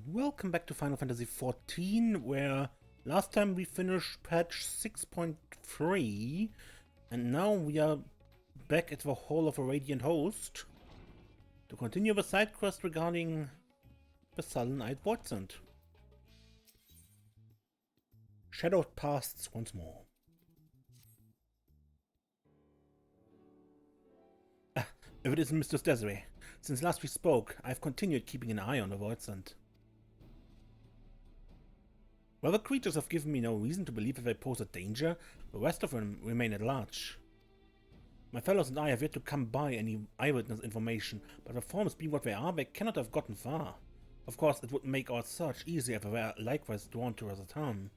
Welcome back to Final Fantasy XIV, where last time we finished patch 6.3, and now we are back at the Hall of a Radiant Host to continue the side quest regarding the Sullen-Eyed Voidsent. Shadowed pasts once more. If it isn't Mistress Desiree, since last we spoke, I've continued keeping an eye on the Voidsent. While the creatures have given me no reason to believe that they pose a danger, the rest of them remain at large. My fellows and I have yet to come by any eyewitness information, but the forms being what they are, they cannot have gotten far. Of course, it would make our search easier if they were likewise drawn to the town.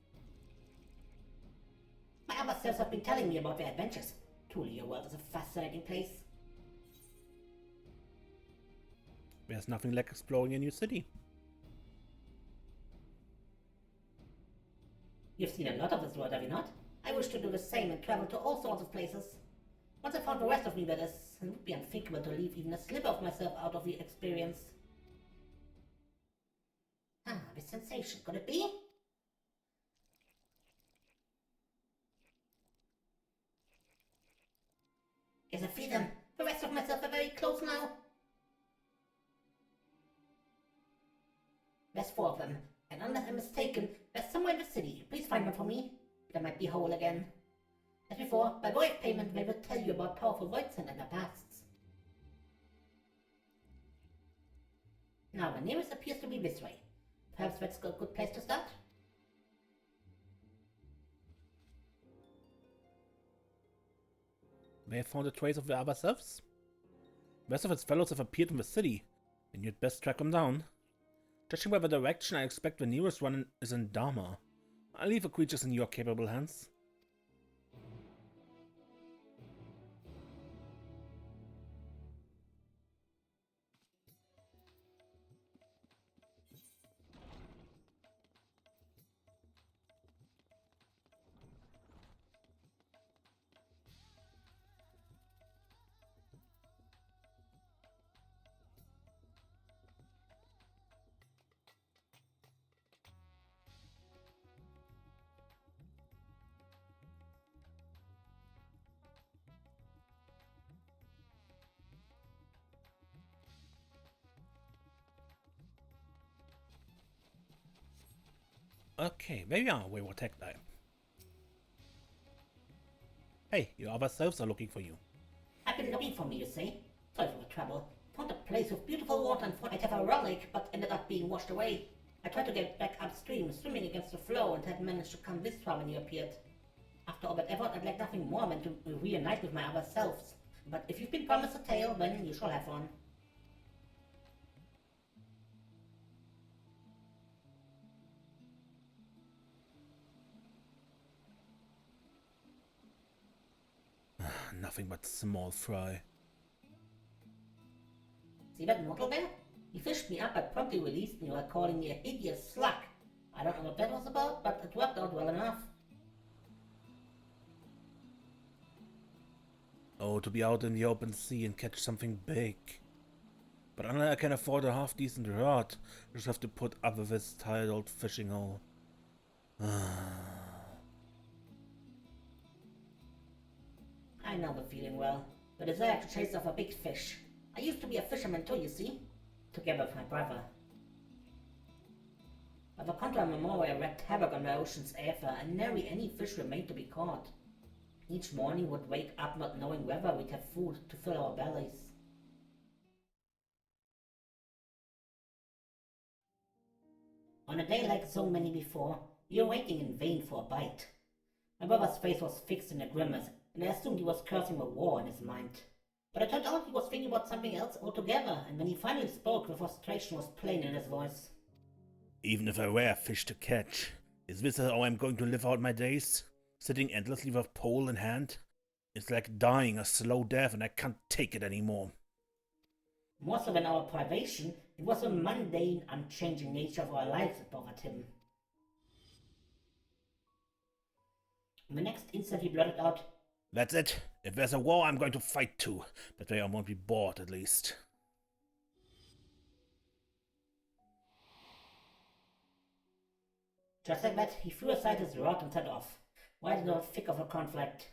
My other selves have been telling me about their adventures. Truly, your world is a fascinating place. There's nothing like exploring a new city. You've seen a lot of this world, have you not? I wish to do the same and travel to all sorts of places. Once I found the rest of me, that is, it would be unthinkable to leave even a sliver of myself out of the experience. This sensation, could it be? Yes, I feel them. The rest of myself are very close now. There's 4 of them, and unless I'm mistaken, they're somewhere in the city. Please find them for me. They might be whole again. As before, by way of payment, they will tell you about powerful Voidsent and their pasts. Now, the nearest appears to be this way. Perhaps that's a good place to start? They have found a trace of the other selves? The rest of its fellows have appeared in the city, and you'd best track them down. Judging by the direction, I expect the nearest one is in Dharma. I'll leave the creatures in your capable hands. Okay, there we are, Wayward Tech Guy. Hey, your other selves are looking for you. I've been looking for me, you see. Sorry for the trouble. Found a place with beautiful water and thought I'd have a relic, but ended up being washed away. I tried to get back upstream, swimming against the flow, and had managed to come this far when you appeared. After all that effort, I'd like nothing more than to reunite with my other selves. But if you've been promised a tale, then you shall have one. Nothing but small fry. See that mortal there? He fished me up and promptly released me while calling me a hideous slug. I don't know what that was about, but it worked out well enough. Oh, to be out in the open sea and catch something big. But unless I can afford a half-decent rod, I just have to put up with this tired old fishing hole. I know the feeling well. The desire to chase off a big fish. I used to be a fisherman too, you see. Together with my brother. But the Contra Memoria wreaked havoc on the ocean's aether, and nary any fish remained to be caught. Each morning would wake up not knowing whether we'd have food to fill our bellies. On a day like so many before, we were waiting in vain for a bite. My brother's face was fixed in a grimace, and I assumed he was cursing the war in his mind. But it turned out he was thinking about something else altogether, and when he finally spoke, the frustration was plain in his voice. Even if I were a fish to catch, is this how I'm going to live out my days? Sitting endlessly with a pole in hand? It's like dying a slow death, and I can't take it anymore. More so than our privation, it was the mundane, unchanging nature of our lives that bothered him. In the next instant he blurted out, "That's it. If there's a war, I'm going to fight too. That way I won't be bored, at least." Just like that, he threw aside his rod and set off, right into the thick of a conflict.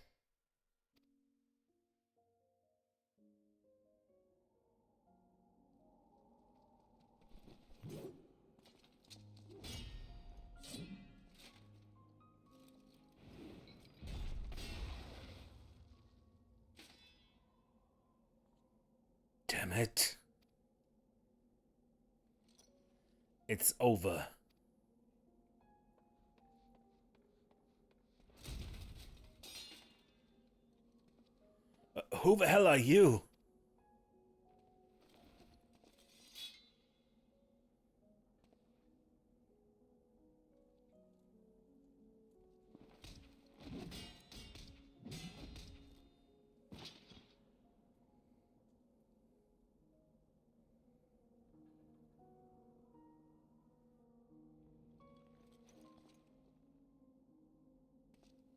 Damn it. It's over. Who the hell are you?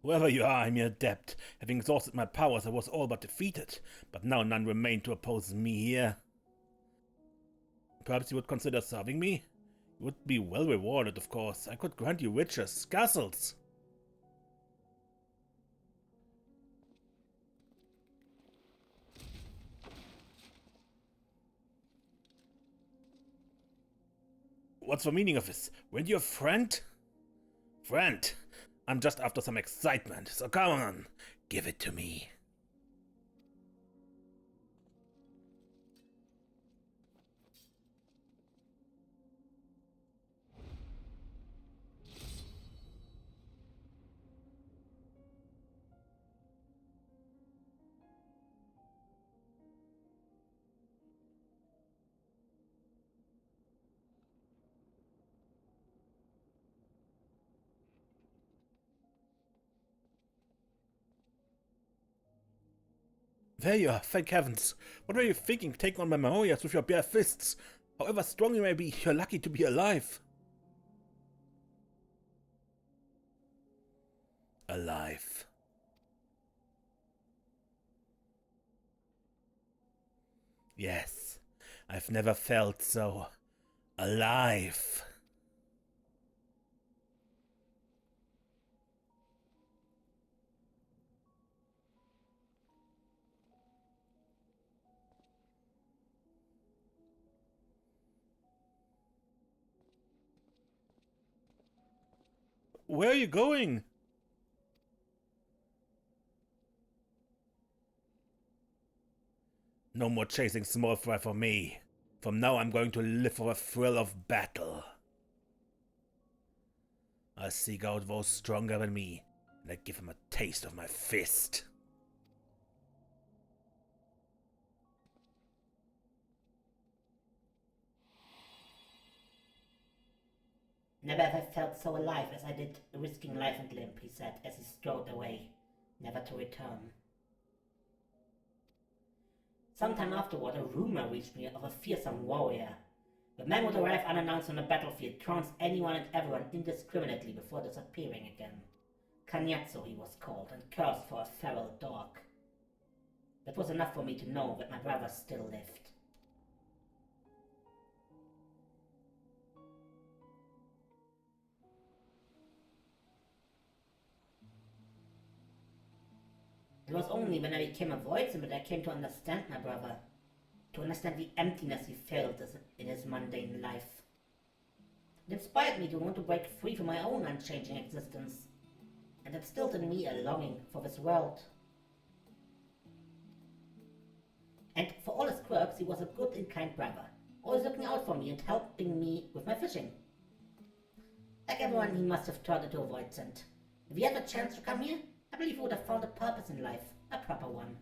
Whoever you are, I'm your adept. Having exhausted my powers, I was all but defeated, but now none remain to oppose me here. Perhaps you would consider serving me? You would be well rewarded, of course. I could grant you riches, castles. What's the meaning of this? Weren't you a friend? Friend? I'm just after some excitement, so come on, give it to me. There you are, thank heavens. What were you thinking, taking on my memorias with your bare fists? However strong you may be, you're lucky to be alive. Alive. Yes, I've never felt so alive. Where are you going? No more chasing small fry for me. From now I'm going to live for the thrill of battle. I'll seek out those stronger than me, and I give them a taste of my fist. Never have I felt so alive as I did, risking life and limb, he said as he strode away, never to return. Sometime afterward, a rumor reached me of a fearsome warrior. The man would arrive unannounced on the battlefield, trounce anyone and everyone indiscriminately before disappearing again. Kanyatsu he was called, and cursed for a feral dog. That was enough for me to know that my brother still lived. It was only when I became a voidsman that I came to understand my brother, to understand the emptiness he felt in his mundane life. It inspired me to want to break free from my own unchanging existence, and instilled in me a longing for this world. And for all his quirks, he was a good and kind brother, always looking out for me and helping me with my fishing. Like everyone, he must have turned into a voidsent. If he had a chance to come here, I believe he would have found a purpose in life, a proper one.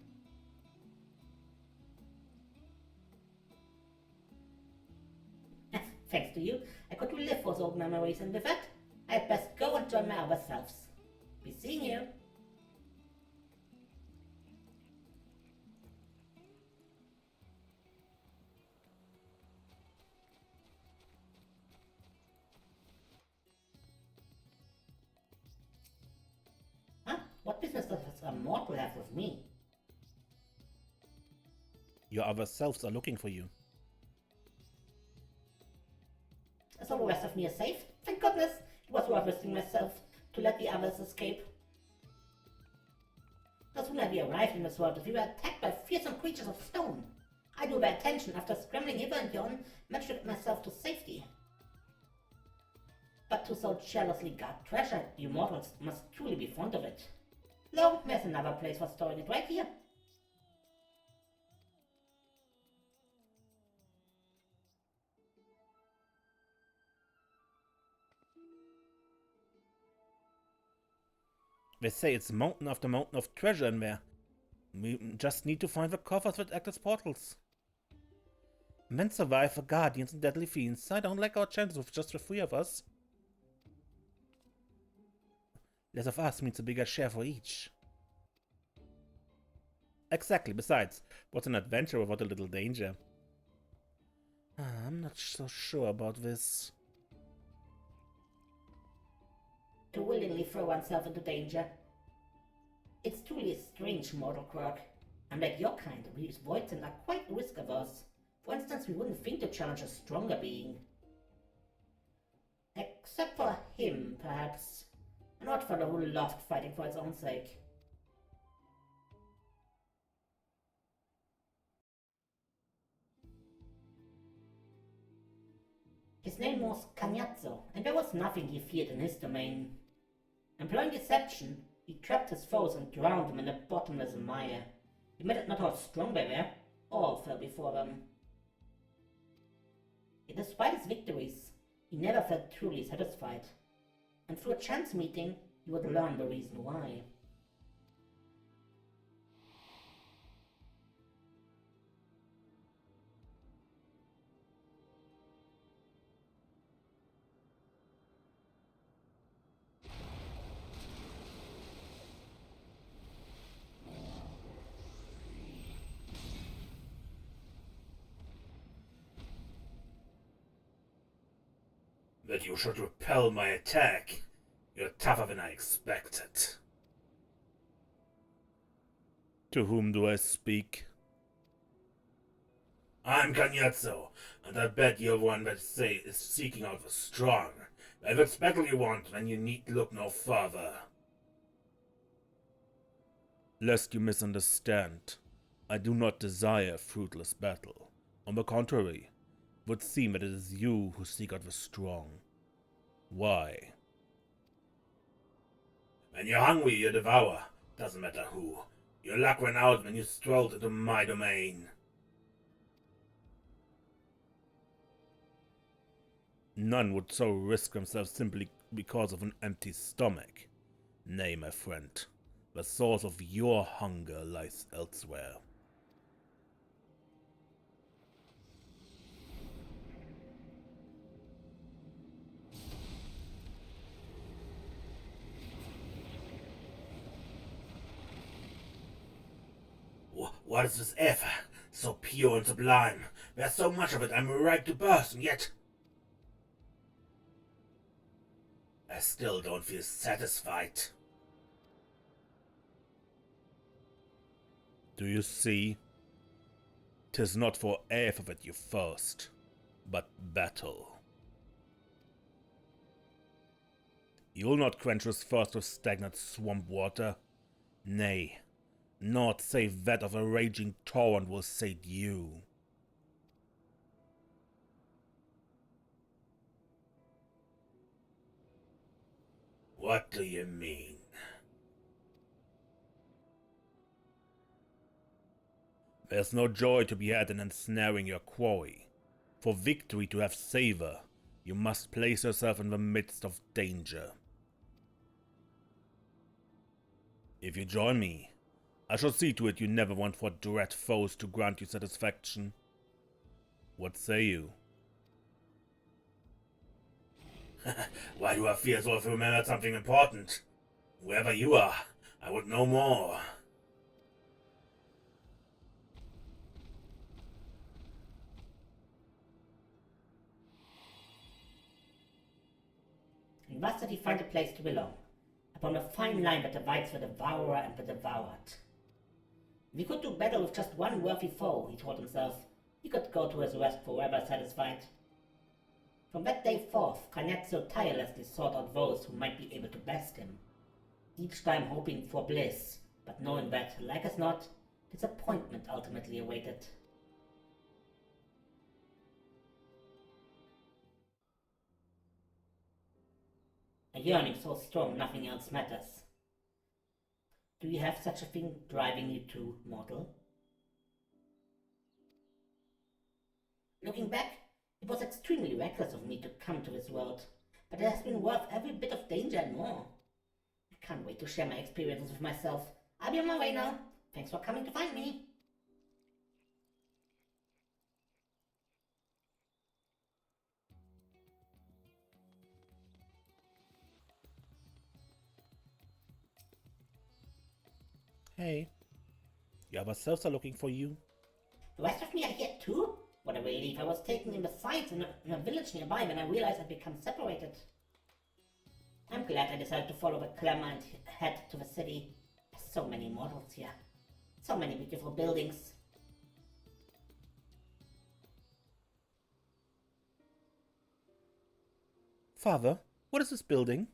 Thanks to you, I could relive those old memories, and with that, I had best go and join my other selves. Be seeing you. Huh? What business does a mortal have with me? Your other selves are looking for you. So the rest of me is safe? Thank goodness! It was worth risking myself to let the others escape. No sooner we arrived in this world, we were attacked by fearsome creatures of stone. I drew their attention after scrambling hither and yon, managed to get myself to safety. But to so jealously guard treasure, you mortals must truly be fond of it. Lo, there's another place for storing it right here. They say it's mountain after mountain of treasure in there. We just need to find the coffers that act as portals. Men survive the guardians and deadly fiends. I don't like our chances with just the three of us. Less of us means a bigger share for each. Exactly. Besides, what's an adventure without a little danger? I'm not so sure about this. To willingly throw oneself into danger. It's truly a strange mortal quirk. Unlike your kind, we Voidsen are quite risk-averse. For instance, we wouldn't think to challenge a stronger being. Except for him, perhaps. An odd fellow who loved fighting for its own sake. His name was Cagnazzo, and there was nothing he feared in his domain. Employing deception, he trapped his foes and drowned them in the bottomless mire. He mattered not how strong they were, all fell before them. Yet despite his victories, he never felt truly satisfied. And through a chance meeting, he would learn the reason why. That you should repel my attack. You're tougher than I expected. To whom do I speak? I'm Cagnazzo, and I bet you're one that is seeking out the strong. If it's battle you want, then you need look no further. Lest you misunderstand, I do not desire a fruitless battle. On the contrary, it would seem that it is you who seek out the strong. Why? When you're hungry, you devour. Doesn't matter who. Your luck ran out when you strolled into my domain. None would so risk themselves simply because of an empty stomach. Nay, my friend, the source of your hunger lies elsewhere. What is this ether? So pure and sublime. There's so much of it, I'm ripe to burst, and yet I still don't feel satisfied. Do you see? 'Tis not for ether that you thirst, but battle. You'll not quench this thirst with stagnant swamp water. Nay, naught save that of a raging torrent will sate you. What do you mean? There's no joy to be had in ensnaring your quarry. For victory to have savor, you must place yourself in the midst of danger. If you join me, I shall see to it you never want for dread foes to grant you satisfaction. What say you? Why do I fear so if you remembered something important? Whoever you are, I would know more. In thus did he find a place to belong, upon the fine line that divides the devourer and the devoured. If he could do battle with just one worthy foe, he told himself, he could go to his rest forever satisfied. From that day forth, Kainetsu tirelessly sought out those who might be able to best him, each time hoping for bliss, but knowing that, like as not, disappointment ultimately awaited. A yearning so strong nothing else matters. Do you have such a thing driving you too, mortal? Looking back, it was extremely reckless of me to come to this world, but it has been worth every bit of danger and more. I can't wait to share my experiences with myself. I'll be on my way now. Thanks for coming to find me. Hey, your other selves are looking for you. The rest of me are here too? What a relief. I was taken in the sights in a village nearby when I realized I'd become separated. I'm glad I decided to follow the clamor and head to the city. There's so many mortals here. So many beautiful buildings. Father, what is this building?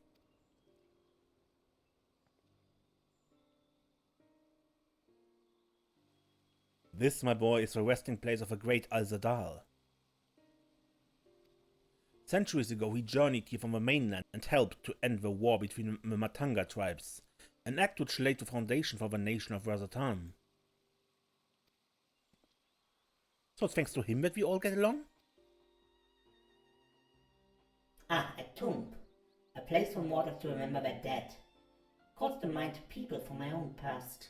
This, my boy, is the resting place of the great Al-Zadal. Centuries ago, he journeyed here from the mainland and helped to end the war between the Matanga tribes, an act which laid the foundation for the nation of Razatan. So it's thanks to him that we all get along? Ah, a tomb. A place for mortals to remember their dead. Calls to mind people from my own past.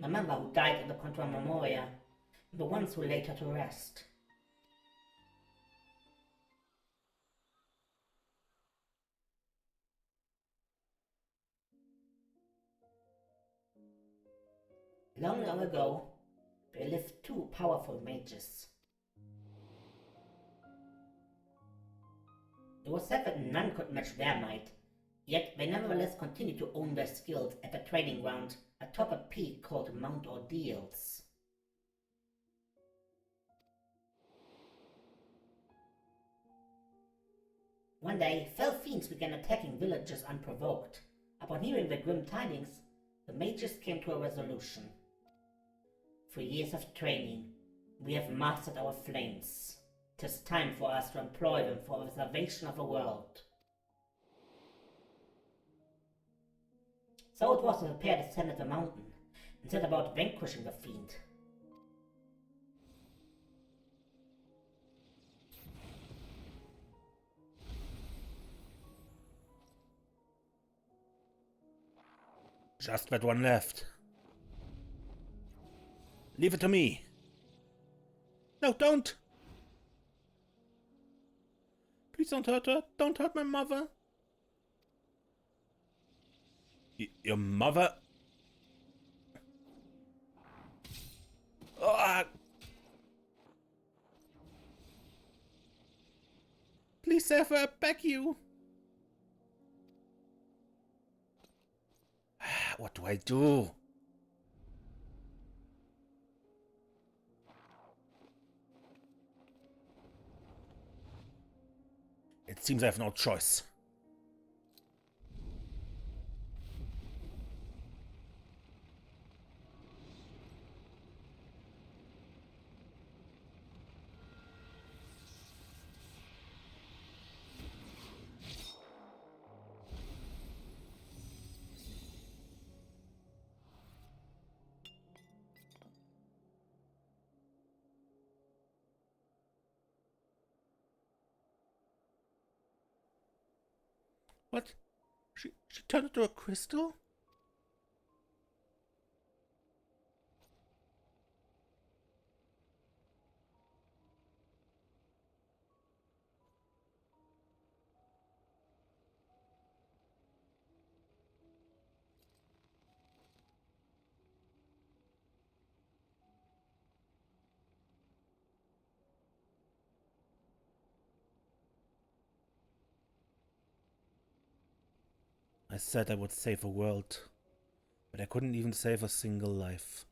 Remember who died in the Contra Memoria, and the ones who laid her to rest. Long, long ago, there lived two powerful mages. It was said that none could match their might, yet they nevertheless continued to own their skills at a training ground atop a peak called Mount Ordeals. One day, fell fiends began attacking villagers unprovoked. Upon hearing the grim tidings, the mages came to a resolution. Through years of training, we have mastered our flames. 'Tis time for us to employ them for the salvation of the world. So it was that the pair descended the mountain and set about vanquishing the fiend. Just that one left. Leave it to me. No, don't! Please don't hurt her. Don't hurt my mother. Your mother? Ah! Please save her. I beg you. What do I do? It seems I have no choice. What? She turned into a crystal? I said I would save the world, but I couldn't even save a single life.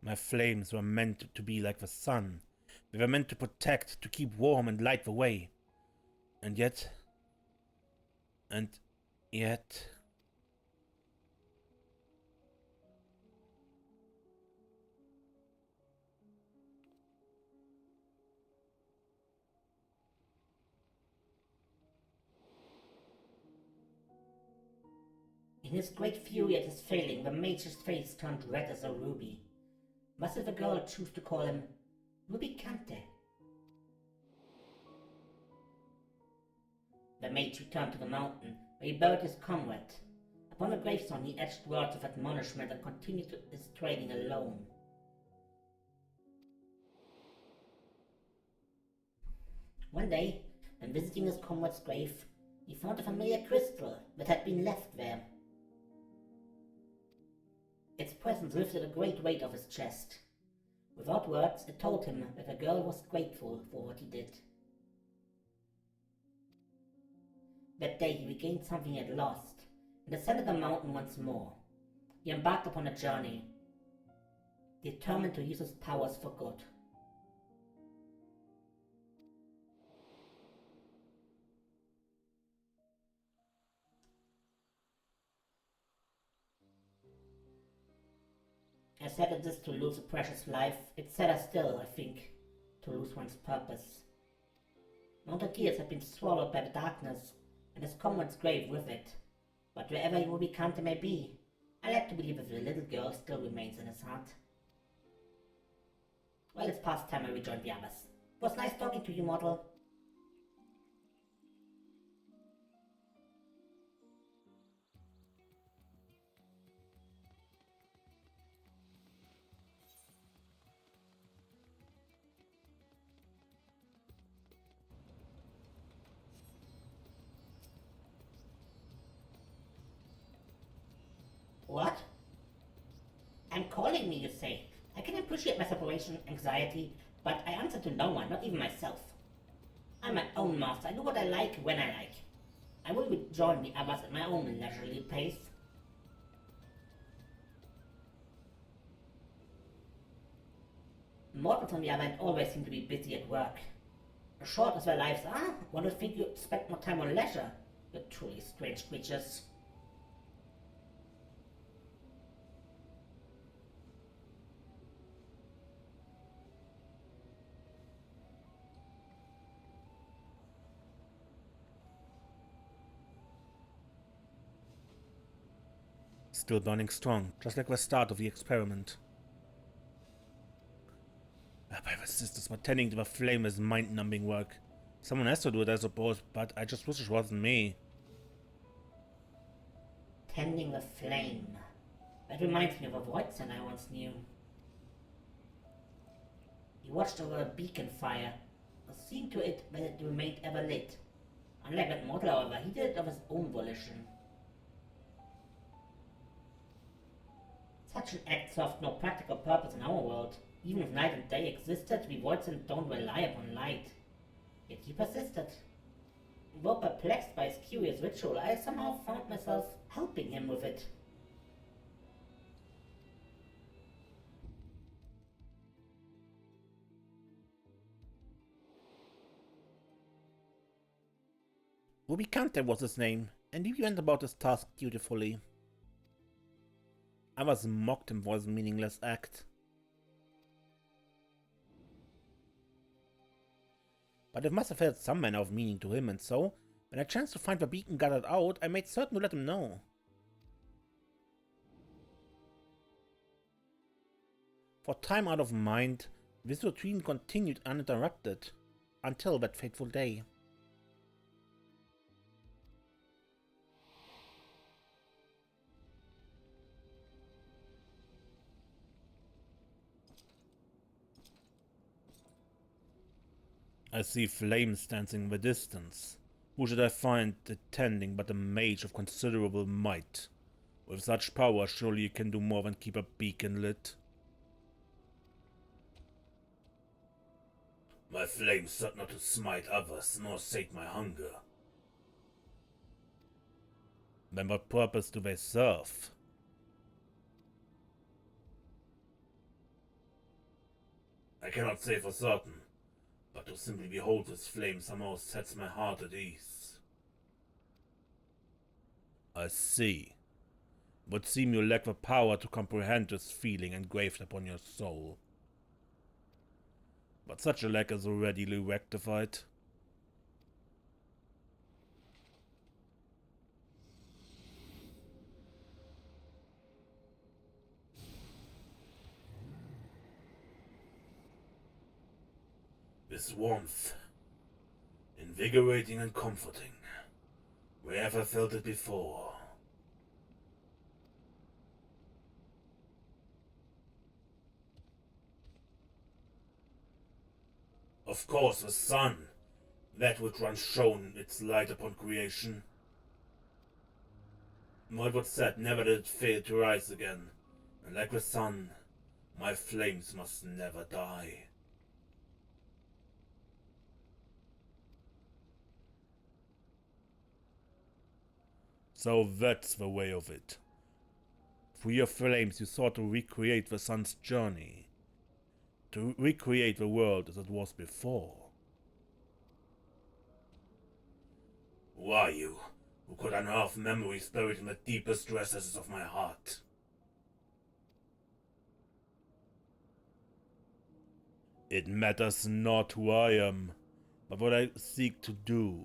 My flames were meant to be like the sun. They were meant to protect, to keep warm and light the way. And yet... And yet... In his great fury at his failing, the mage's face turned red as a ruby. Must the girl choose to call him Ruby Cante? The mage returned to the mountain, where he buried his comrade. Upon the gravestone he etched words of admonishment and continued his trading alone. One day, when visiting his comrade's grave, he found a familiar crystal that had been left there. Its presence lifted a great weight off his chest. Without words, it told him that the girl was grateful for what he did. That day he regained something he had lost, and ascended the mountain once more. He embarked upon a journey, determined to use his powers for good. As sad as it is to lose a precious life, it's sadder still, I think, to lose one's purpose. Montagues had been swallowed by the darkness, and his comrade's grave with it. But wherever Ruby Cante may be, I like to believe that the little girl still remains in his heart. Well, it's past time I rejoined the others. It was nice talking to you, mortal. What? I'm calling me, you say. I can appreciate my separation anxiety, but I answer to no one, not even myself. I'm my own master. I do what I like when I like. I will rejoin the others at my own leisurely pace. Mortals, on the other hand, always seem to be busy at work. As short as their lives are, one would think you'd spend more time on leisure. You're truly strange creatures. Still burning strong, just like the start of the experiment. My sisters were tending to the flame is mind-numbing work. Someone has to do it, I suppose, but I just wish it wasn't me. Tending the flame. That reminds me of a Voidson I once knew. He watched over a beacon fire, seeing to it that it remained ever lit. Unlike that mortal, however, he did it of his own volition. Such an act served no practical purpose in our world. Even if night and day existed, we Voidsons don't rely upon light. Yet he persisted. Though perplexed by his curious ritual, I somehow found myself helping him with it. Ruby Cante was his name, and he went about his task dutifully. Others mocked him for his meaningless act. But it must have had some manner of meaning to him, and so, when I chanced to find the beacon gathered out, I made certain to let him know. For time out of mind, this routine continued uninterrupted, until that fateful day. I see flames dancing in the distance. Who should I find attending but a mage of considerable might? With such power, surely you can do more than keep a beacon lit. My flames sought not to smite others, nor sate my hunger. Then what purpose do they serve? I cannot say for certain, but to simply behold this flame somehow sets my heart at ease. I see. It would seem you lack the power to comprehend this feeling engraved upon your soul. But such a lack is readily rectified. This warmth, invigorating and comforting. Where have I felt it before? Of course, the sun, that which once shone its light upon creation. What was said, never did it fail to rise again, and like the sun, my flames must never die. So that's the way of it. Through your flames you sought to recreate the sun's journey. To recreate the world as it was before. Who are you, who could unearth memories buried in the deepest recesses of my heart? It matters not who I am, but what I seek to do.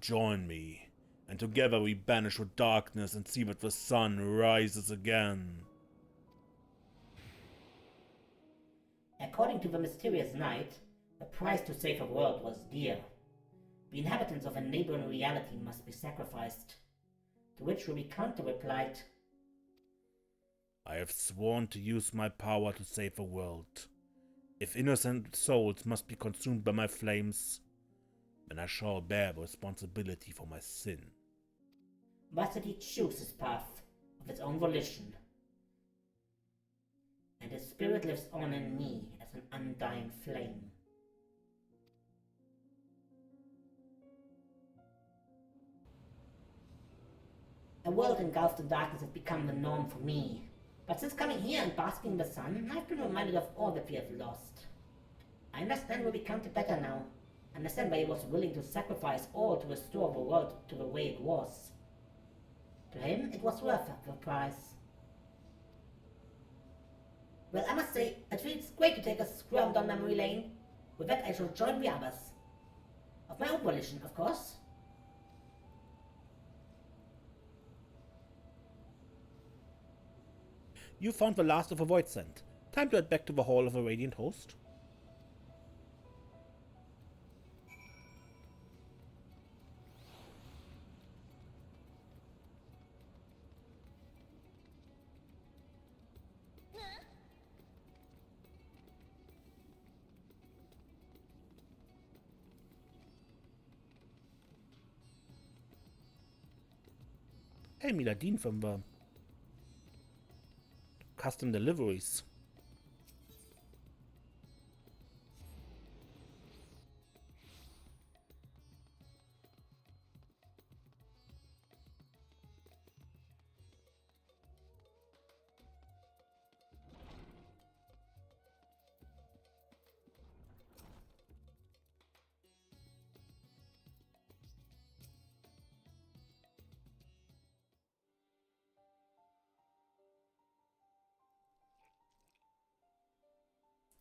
Join me, and together we banish the darkness and see that the sun rises again. According to the mysterious knight, the price to save a world was dear. The inhabitants of a neighboring reality must be sacrificed. To which Rubicante replied, I have sworn to use my power to save the world. If innocent souls must be consumed by my flames, then I shall bear the responsibility for my sin. thus did he choose his path of his own volition, and his spirit lives on in me as an undying flame. A world engulfed in darkness has become the norm for me, but since coming here and basking in the sun, I've been reminded of all that we have lost. I understand Rubicante better now. I understand why he was willing to sacrifice all to restore the world to the way it was. To him, it was worth the price. Well, I must say, it feels great to take a scrum down memory lane. With that, I shall join the others. Of my own volition, of course. You found the last of the Void Scent. Time to head back to the Hall of the Radiant Host. Hey, Miladine from the custom deliveries.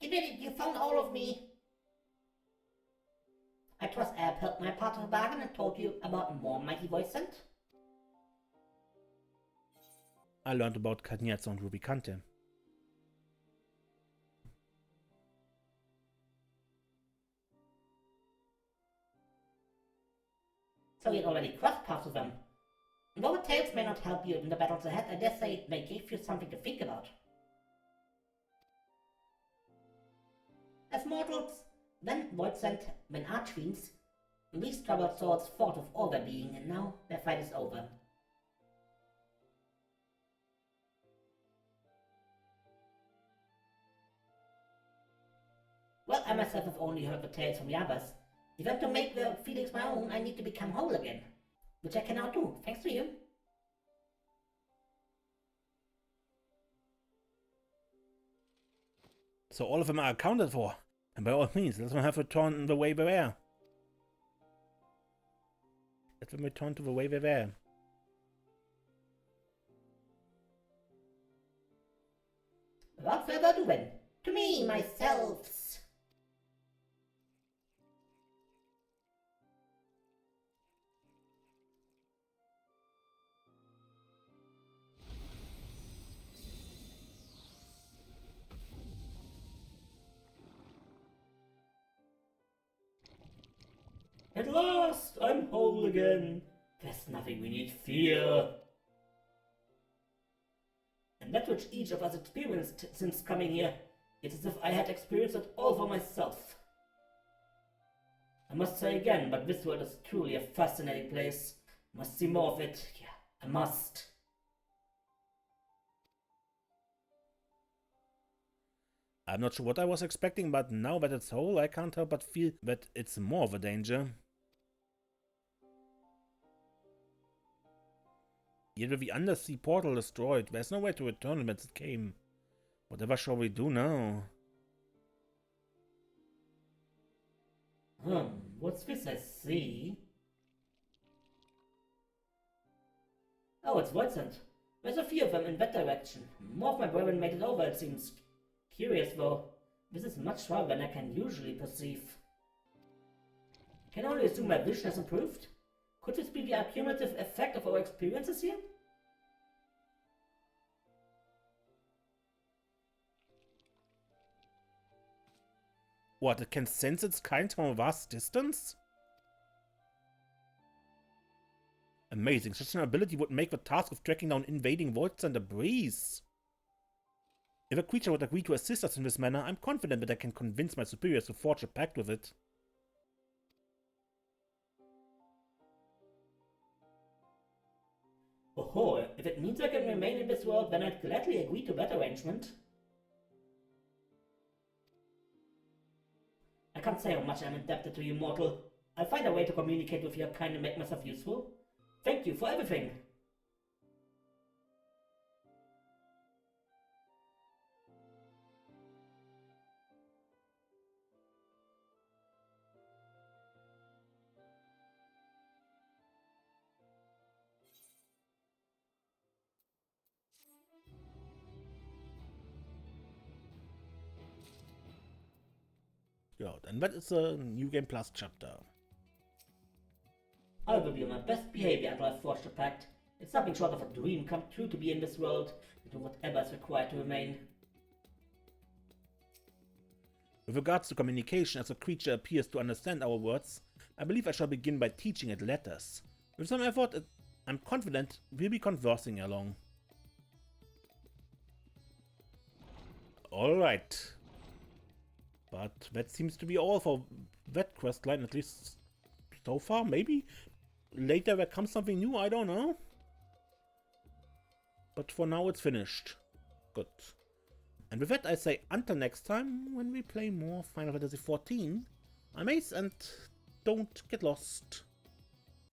You did it, you found all of me. I trust I have helped my part of the bargain and told you about more mighty voice scent. I learned about Cagnazzo and Rubicante. So you already crossed paths with them. And though the tales may not help you in the battles ahead, I dare say they gave you something to think about. As mortals, then void scent, then archfiends, these troubled souls fought with all their being, and now their fight is over. Well, I myself have only heard the tales from the others. If I'm to make the feelings my own, I need to become whole again, which I can now do, thanks to you. So all of them are accounted for. And by all means, let them have returned the way they were. Let them return to the way they were. Without further ado then, to me, myself. At last, I'm whole again. There's nothing we need fear. And that which each of us experienced since coming here, it's as if I had experienced it all for myself. I must say again, but this world is truly a fascinating place. Must see more of it. Yeah, I must. I'm not sure what I was expecting, but now that it's whole, I can't help but feel that it's more of a danger. Yet with the undersea portal destroyed, there's no way to return whence it came. Whatever shall we do now? What's this I see? Oh, it's Voidsent. There's a few of them in that direction. More of my brethren made it over, it seems. Curious though. This is much farther than I can usually perceive. Can only assume my vision has improved? Could this be the accumulative effect of our experiences here? What, it can sense its kind from a vast distance? Amazing, such an ability would make the task of tracking down invading voids and a breeze. If a creature would agree to assist us in this manner, I'm confident that I can convince my superiors to forge a pact with it. Oh, if it means I can remain in this world, then I'd gladly agree to that arrangement. I can't say how much I'm indebted to you, mortal. I'll find a way to communicate with your kind and make myself useful. Thank you for everything. Good, and that is a New Game Plus chapter. I will be on my best behavior until I forge the pact. It's nothing short of a dream come true to be in this world, and do whatever is required to remain. With regards to communication, as a creature appears to understand our words, I believe I shall begin by teaching it letters. With some effort, I'm confident we'll be conversing along. Alright. But that seems to be all for that questline, at least so far, maybe? Later there comes something new, I don't know. But for now it's finished. Good. And with that I say until next time, when we play more Final Fantasy XIV, I'm Ace and don't get lost.